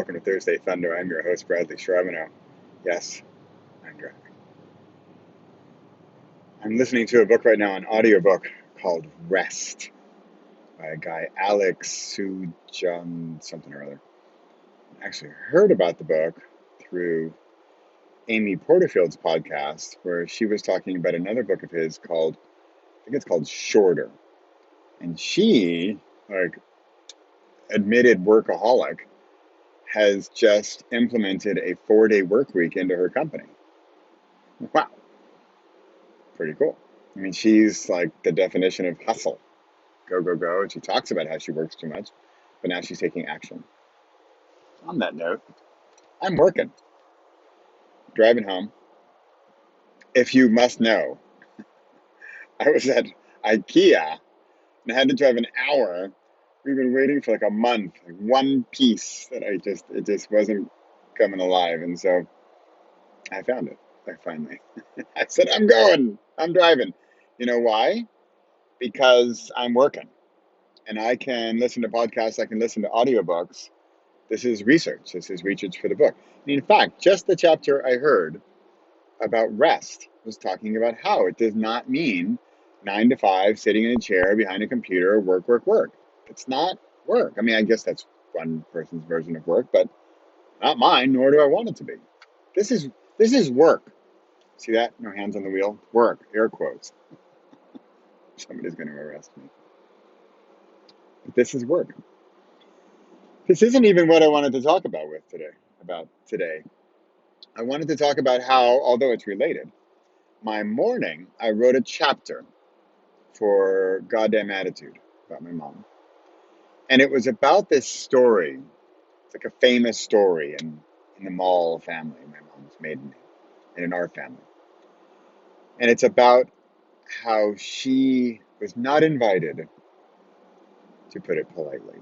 welcome to Thursday Thunder. I'm your host, Bradley Shreveno. Yes, I'm driving. I'm listening to a book right now, an audiobook called Rest by a guy, Alex Sujan something or other. I actually heard about the book through Amy Porterfield's podcast, where she was talking about another book of his called, I think it's called Shorter. And she, like, admitted workaholic, has just implemented a 4-day work week into her company. Wow, pretty cool. I mean, she's like the definition of hustle. Go, go, go. And she talks about how she works too much, but now she's taking action. On that note, I'm working, driving home. If you must know, I was at IKEA and I had to drive an hour. We've been waiting for like a month, like one piece that it just wasn't coming alive. And so I found it. I finally, I said, I'm driving. You know why? Because I'm working and I can listen to podcasts. I can listen to audiobooks. This is research. This is research for the book. And in fact, just the chapter I heard about rest was talking about how it does not mean 9 to 5, sitting in a chair behind a computer, work, work, work. It's not work. I mean, I guess that's one person's version of work, but not mine, nor do I want it to be. This is work. See that? No hands on the wheel. Work, air quotes. Somebody's going to arrest me. But this is work. This isn't even what I wanted to talk about today. I wanted to talk about how, although it's related, my morning, I wrote a chapter for Goddamn Attitude about my mom. And it was about this story. It's like a famous story in the Mall family, my mom's maiden name, and in our family. And it's about how she was not invited, to put it politely,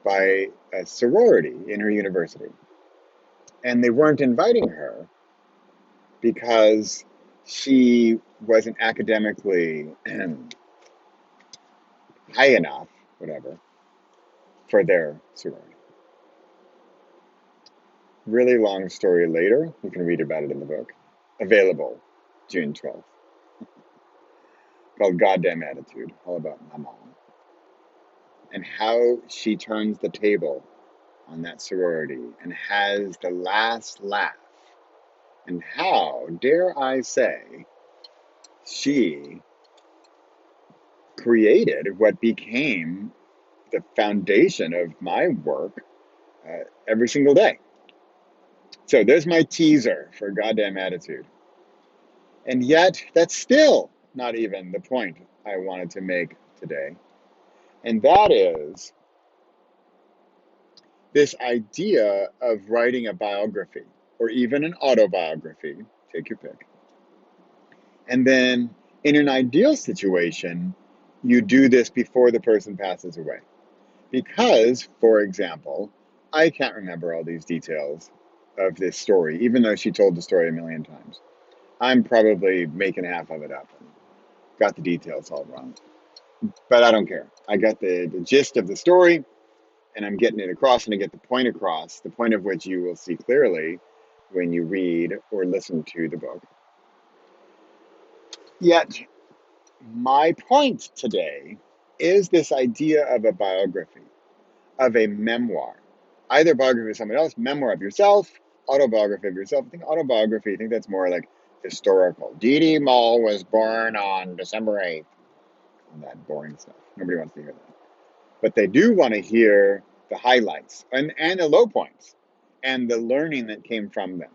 by a sorority in her university. And they weren't inviting her because she wasn't academically high enough, whatever, for their sorority. Really long story later. You can read about it in the book. Available June 12th. Called Goddamn Attitude. All about my mom. And how she turns the table on that sorority and has the last laugh. And how, dare I say, she created what became the foundation of my work every single day. So there's my teaser for Goddamn Attitude. And yet, that's still not even the point I wanted to make today. And that is this idea of writing a biography or even an autobiography, take your pick. And then in an ideal situation, you do this before the person passes away. Because, for example, I can't remember all these details of this story, even though she told the story a million times. I'm probably making half of it up and got the details all wrong. But I don't care. I got the gist of the story and I'm getting it across, and I get the point across, the point of which you will see clearly when you read or listen to the book. Yet, my point today is this idea of a biography, of a memoir. Either biography of someone else, memoir of yourself, autobiography of yourself. I think autobiography, I think that's more like historical. Dee Dee Mall was born on December 8th. And that boring stuff. Nobody wants to hear that. But they do want to hear the highlights and the low points and the learning that came from them.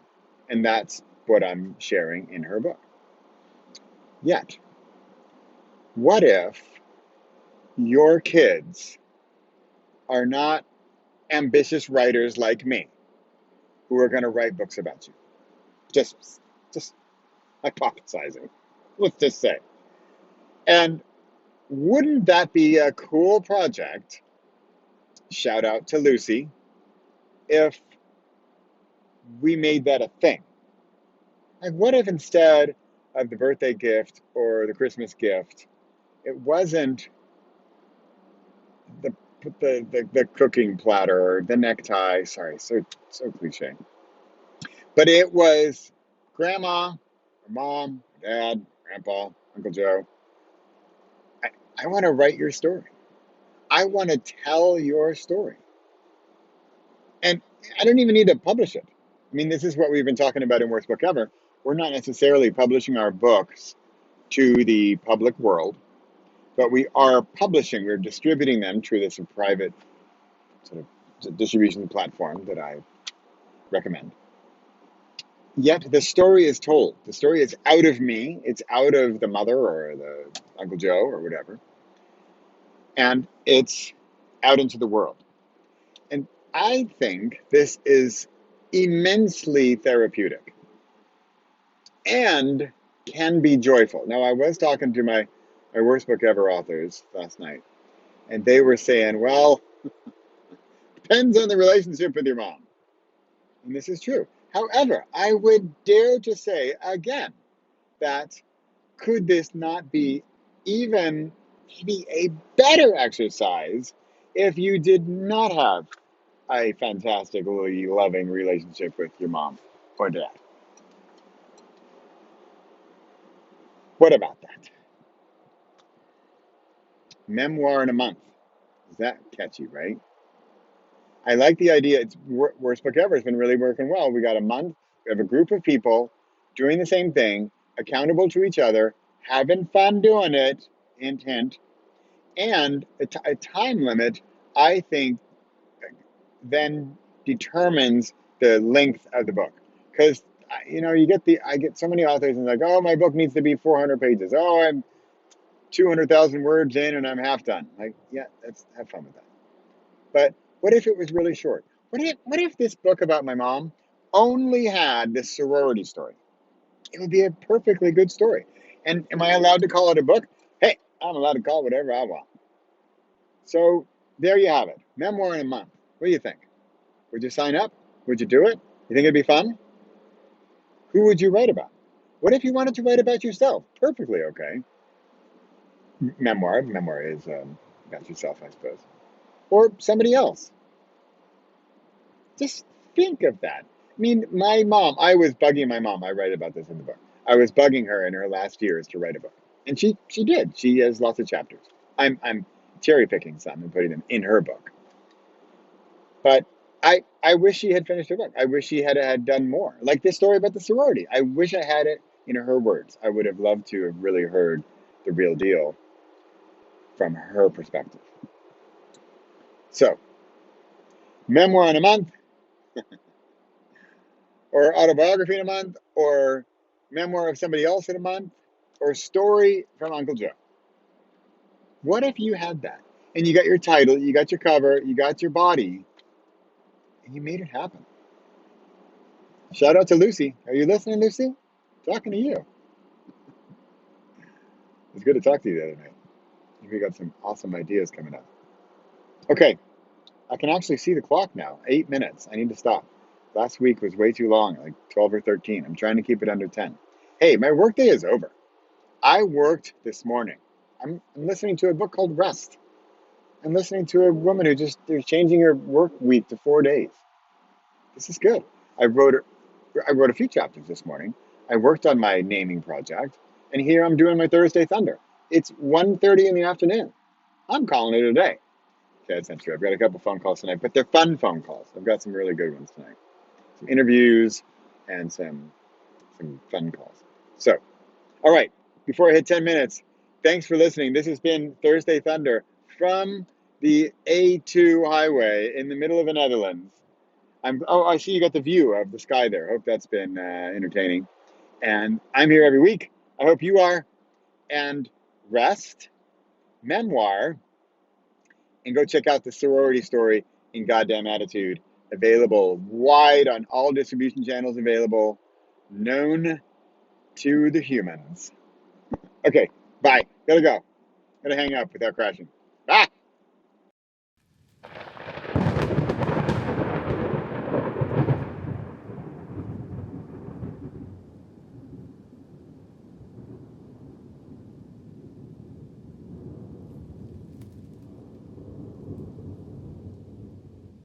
And that's what I'm sharing in her book. Yet, what if your kids are not ambitious writers like me who are going to write books about you? Just hypothesizing, let's just say. And wouldn't that be a cool project? Shout out to Lucy. If we made that a thing. Like, what if instead of the birthday gift or the Christmas gift, it wasn't the the cooking platter, the necktie. Sorry, so cliche. But it was grandma, mom, dad, grandpa, Uncle Joe. I, I want to write your story. I want to tell your story. And I don't even need to publish it. I mean, this is what we've been talking about in Worst Book Ever. We're not necessarily publishing our books to the public world, but we are publishing, we're distributing them through this private sort of distribution platform that I recommend. Yet the story is told. The story is out of me. It's out of the mother or the Uncle Joe or whatever. And it's out into the world. And I think this is immensely therapeutic and can be joyful. Now, I was talking to my Worst Book Ever authors last night, and they were saying, well, depends on the relationship with your mom. And this is true. However, I would dare to say again that could this not be even maybe a better exercise if you did not have a fantastically loving relationship with your mom or dad? What about that? Memoir in a month. Is that catchy, right? I like the idea. It's Worst Book Ever has been really working well. We got a month. We have a group of people doing the same thing, accountable to each other, having fun doing it, hint, hint, and a time limit, I think, then determines the length of the book. Because, I get so many authors and like, oh, my book needs to be 400 pages. Oh, I'm 200,000 words in and I'm half done. Like, yeah, have fun with that. But what if it was really short? What if this book about my mom only had this sorority story? It would be a perfectly good story. And am I allowed to call it a book? Hey, I'm allowed to call it whatever I want. So there you have it. Memoir in a month. What do you think? Would you sign up? Would you do it? You think it'd be fun? Who would you write about? What if you wanted to write about yourself? Perfectly okay. Memoir. Memoir is about yourself, I suppose. Or somebody else. Just think of that. I mean, my mom, I was bugging my mom. I write about this in the book. I was bugging her in her last years to write a book. And she did. She has lots of chapters. I'm cherry picking some and putting them in her book. But I wish she had finished her book. I wish she had done more. Like this story about the sorority. I wish I had it in her words. I would have loved to have really heard the real deal from her perspective. So, memoir in a month, or autobiography in a month, or memoir of somebody else in a month, or story from Uncle Joe. What if you had that? And you got your title, you got your cover, you got your body, and you made it happen. Shout out to Lucy. Are you listening, Lucy? Talking to you. It's good to talk to you the other night. We got some awesome ideas coming up. Okay, I can actually see the clock now. 8 minutes. I need to stop. Last week was way too long, like 12 or 13. I'm trying to keep it under 10. Hey, my workday is over. I worked this morning. I'm listening to a book called Rest. I'm listening to a woman who they're changing her work week to 4 days. This is good. I wrote a few chapters this morning. I worked on my naming project, and here I'm doing my Thursday Thunder. It's 1:30 in the afternoon. I'm calling it a day. Okay, that's not true. I've got a couple phone calls tonight, but they're fun phone calls. I've got some really good ones tonight. Some interviews and some fun calls. So, all right, before I hit 10 minutes, thanks for listening. This has been Thursday Thunder from the A2 highway in the middle of the Netherlands. I see you got the view of the sky there. Hope that's been entertaining. And I'm here every week. I hope you are. And Rest, Memoir, and go check out the sorority story in Goddamn Attitude. Available wide on all distribution channels available, known to the humans. Okay, bye. Gotta go. Gotta hang up without crashing.